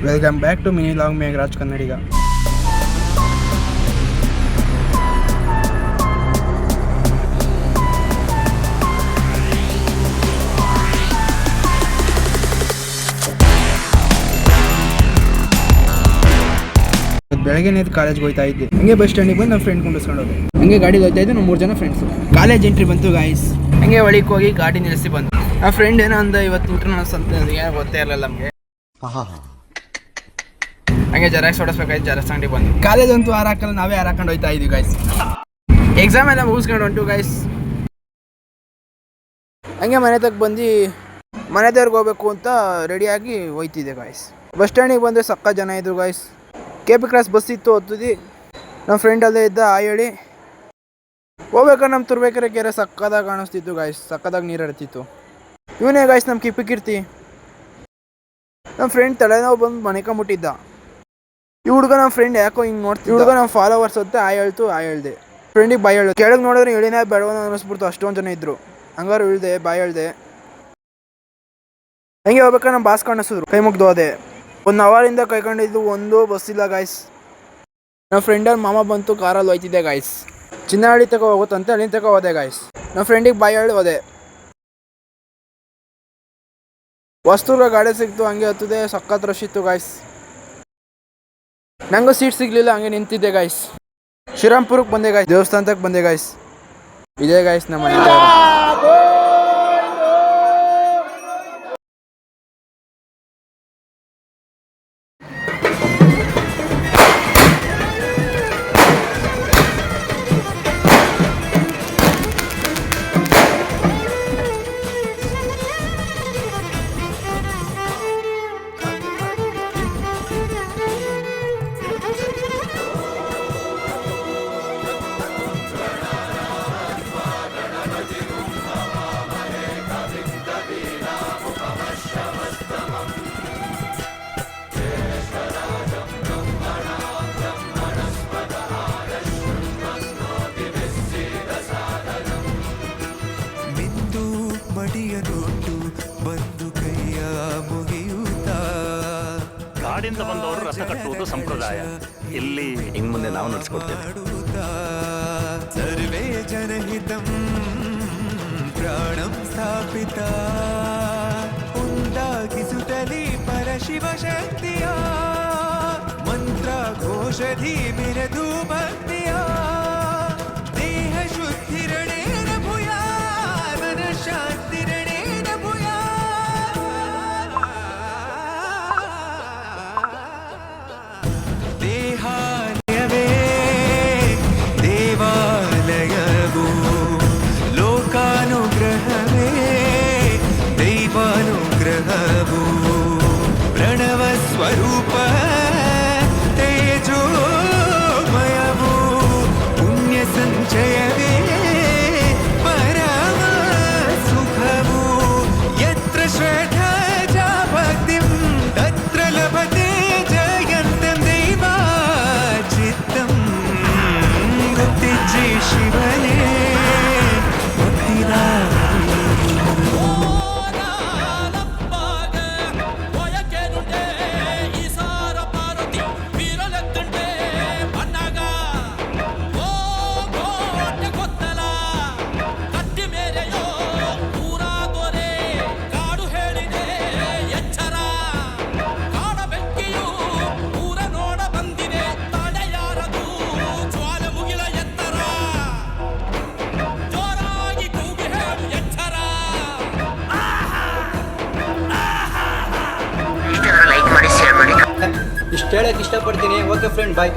Welcome back to mini vlog Megharaj Kannadiga. ಬೆಳಗ್ಗೆ ಎದ್ದು ಕಾಲೇಜ್ಗೆ ಹೋಗ್ತಾ ಇದ್ದೆ. ಹಂಗೆ ಬಸ್ ಸ್ಟ್ಯಾಂಡಿಗೆ ಬಂದು ನಮ್ಮ ಫ್ರೆಂಡ್ ಕುಂಡಿಸ್ಕೊಂಡು ಹೋದೆ. ಹಂಗೆ ಗಾಡಿಗೆ ಹೋಗ್ತಾ ಇದ್ದೆ. ನಾವು 3 ಜನ ಫ್ರೆಂಡ್ಸು. ಕಾಲೇಜ್ ಎಂಟ್ರಿ ಬಂತು ಗಾಯ್ಸ್. ಹಂಗೆ ಒಳಗೆ ಹೋಗಿ ಗಾಡಿ ನಿಲ್ಲಿಸಿ ಬಂದು ಆ ಫ್ರೆಂಡ್ ಏನೋ ಅಂದ, ಇವತ್ತು ಇಂಟರ್ನಲ್ಸ್ ಅಂತ ಏನೋ ಗೊತ್ತೇ ಇರಲಿಲ್ಲ ನಮಗೆ. ಹಂಗೆ ಜೆರಾಕ್ಸ್ ಹೊಡಿಸ್ಬೇಕಾಯ್ತು. ಜೆರಾಕ್ಸ್ ಅಂಗಡಿ ಬಂದು ಕಾಲೇಜ್ ಅಂತೂ ಹಾಕಲ್ಲ, ನಾವೇ ಹಾಕೊಂಡು ಹೋಗ್ತಾ ಇದ್ವಿ ಗಾಯ್ಸ್. ಎಕ್ಸಾಮ್ ಎಲ್ಲ ಮುಗಿಸ್ಕೊಂಡು ಹೊಂಟು ಗಾಯ್ಸ್. ಹಂಗೆ ಮನೆ ತಕ್ಕ ಬಂದು ಮನೆ ದೇವ್ರಿಗೆ ಹೋಗ್ಬೇಕು ಅಂತ ರೆಡಿಯಾಗಿ ಹೋಯ್ತಿದ್ದೆ ಗಾಯ್ಸ್. ಬಸ್ ಸ್ಟ್ಯಾಂಡಿಗೆ ಬಂದರೆ ಸಕ್ಕ ಜನ ಇದ್ರು ಗಾಯ್ಸ್. KP ಕ್ರಾಸ್ ಬಸ್ ಇತ್ತು, ಹತ್ತುದಿ ನಮ್ಮ ಫ್ರೆಂಡ್ ಅಲ್ಲೇ ಇದ್ದ. ಹೇಳಿ ಹೋಗ್ಬೇಕಾದ್ರೆ ನಮ್ಮ ತುರ್ಬೇಕಾರೆ ಕೆರೆ ಸಕ್ಕದಾಗ ಕಾಣಿಸ್ತಿತ್ತು ಗಾಯ್ಸ್. ಸಕ್ಕದಾಗ ನೀರು ಹರಿತಿತ್ತು. ಇವನೇ ಗಾಯ್ಸ್ ನಮ್ಮ ಕಿರ್ತಿ. ನಮ್ಮ ಫ್ರೆಂಡ್ ತಲೆನೋವು ಬಂದು ಮನೆಕೊಂಬಿಟ್ಟಿದ್ದ. ಈ ಹುಡುಗ ನಮ್ಮ ಫ್ರೆಂಡ್ ಯಾಕೋ ಹಿಂಗೆ ನೋಡ್ತೀವಿ. ಹುಡುಗ ನಮ್ಮ ಫಾಲೋವರ್ಸ್ ಅಂತ ಹೇಳ್ದೆ. ಫ್ರೆಂಡಿಗೆ ಬಾಯ್ ಹೇಳ್ದೆ. ಕೆಳಗೆ ನೋಡಿದ್ರೆ ಹೇಳಿನೇ ಬೇಡವೋ ಅನ್ನಿಸ್ಬಿಡ್ತು. ಅಷ್ಟೊಂದು ಜನ ಇದ್ರು. ಹಂಗಾರು ಹೇಳ್ದೆ, ಬಾಯ್ ಹೇಳ್ದೆ. ಹಂಗೆ ಹೋಗ್ಬೇಕಾದ್ರೆ ನಮ್ಮ ಬಾಸ್ ಕಾಣಿಸಿದ್ರು. ಕೈ ಮುಗ್ದು ಹೋದೆ. 1 ಅವರಿಂದ ಕೈಕೊಂಡಿದ್ದು ಒಂದು ಬಸ್ ಇಲ್ಲ ಗಾಯ್ಸ್. ನಮ್ಮ ಫ್ರೆಂಡಲ್ಲಿ ಮಾಮ ಬಂತು, ಕಾರಲ್ಲಿ ಹೋಯ್ತಿದ್ದೆ ಗಾಯ್ಸ್. ಚಿನ್ನಹಳ್ಳಿ ತಗೋ ಹೋಗುತ್ತಂತೆ, ಅಲ್ಲಿ ತಗೋ ಹೋದೆ ಗಾಯ್ಸ್. ನಮ್ಮ ಫ್ರೆಂಡಿಗೆ ಬಾಯ್ ಹೇಳಿ ಹೋದೆ. ವಸ್ತುರ ಗಾಡಿ ಸಿಕ್ತು, ಹಂಗೆ ಹತ್ತದೆ. ಸಖತ್ ರಶ್ ಇತ್ತು ಗಾಯ್ಸ್. ನಂಗೂ ಸೀಟ್ ಸಿಗಲಿಲ್ಲ, ಹಂಗೆ ನಿಂತಿದ್ದೆ ಗಾಯ್ಸ್. ಶ್ರೀರಾಮ್ಪುರಕ್ಕೆ ಬಂದೆ ಗಾಯ್ಸ್. ದೇವಸ್ಥಾನಕ್ಕೆ ಬಂದೆ ಗಾಯ್ಸ್. ಇದೇ ಗಾಯ್ಸ್ ನಮ್ಮ ಮನೆ. ಕಾಡಿಂದ ಬಂದವರು ರಸ ಕಟ್ಟುವುದು ಸಂಪ್ರದಾಯ. ಇಲ್ಲಿ ಇನ್ನು ಮುಂದೆ ನಾವು ನಡೆಸ್ಕೊಡ್ತೇವೆ. ಸರ್ವೇ ಜನಹಿತಂ ಪ್ರಾಣಂ ಸ್ಥಾಪಿತ ಉಂಟಾಗಿಸುತ್ತಲೇ ಪರಶಿವ ಶಕ್ತಿಯ ಮಂತ್ರ ಘೋಷಧಿ ಮೆರೆದು ಭಕ್ತಿಯ ದೇಹ ಶುದ್ಧಿರಣೇನ ಭೂಯಾ ಮನ ಶಾಂತಿರಣೇನ ಭೂಯಾ. ದೇಹಾಲಯವೇ ದೇವಾಲಯವು ಲೋಕಾನುಗ್ರಹವೇ ದೈವಾನುಗ್ರಹವು ಪ್ರಣವ ಸ್ವರೂಪ ತೇಜೋಮಯವು ಪುಣ್ಯ ಸಂಚಯವೇ ಪರಮ ಸುಖವು ಯತ್ರ ಶ್ರದ್ಧಾ ಚ ಭಕ್ತಿಂ ತತ್ರ ಲಭತೆ ಜಯಂತಂ ದೈವಾ ಚಿತ್ತಂ ಗೊತ್ತಿಜ್ಜಿ ಶಿವನೇ ಭಕ್ತಿದಾ. ಇಷ್ಟು ಹೇಳಕ್ಕೆ ಇಷ್ಟಪಡ್ತೀನಿ. ಓಕೆ ಫ್ರೆಂಡ್, ಬಾಯ್.